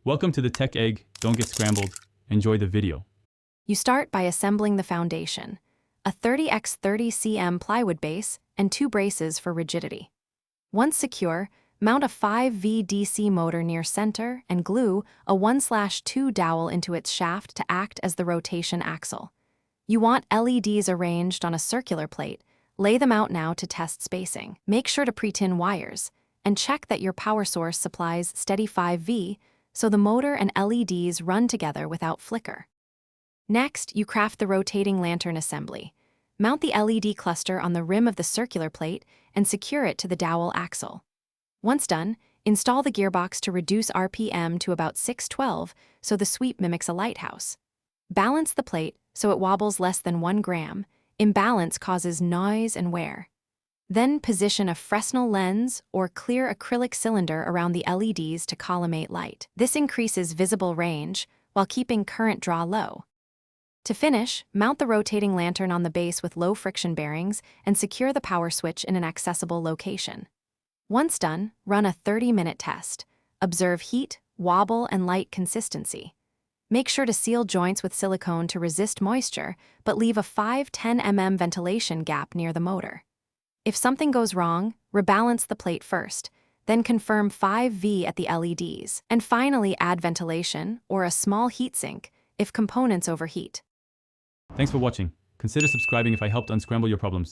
Welcome to the Tech Egg. Don't get scrambled. Enjoy the video. You start by assembling the foundation, a 30x30 cm plywood base and 2 braces for rigidity. Once secure, mount a 5V DC motor near center and glue a 1/2 dowel into its shaft to act as the rotation axle. You want LEDs arranged on a circular plate. Lay them out now to test spacing. Make sure to pre-tin wires and check that your power source supplies steady 5V so the motor and LEDs run together without flicker. Next, you craft the rotating lantern assembly. Mount the LED cluster on the rim of the circular plate and secure it to the dowel axle. Once done, install the gearbox to reduce RPM to about 612 so the sweep mimics a lighthouse. Balance the plate so it wobbles less than 1 gram. Imbalance causes noise and wear. Then position a Fresnel lens or clear acrylic cylinder around the LEDs to collimate light. This increases visible range while keeping current draw low. To finish, mount the rotating lantern on the base with low friction bearings and secure the power switch in an accessible location. Once done, run a 30-minute test. Observe heat, wobble, and light consistency. Make sure to seal joints with silicone to resist moisture, but leave a 5-10 mm ventilation gap near the motor. If something goes wrong, rebalance the plate first, then confirm 5V at the LEDs, and finally add ventilation or a small heatsink if components overheat. Thanks for watching. Consider subscribing if I helped unscramble your problems.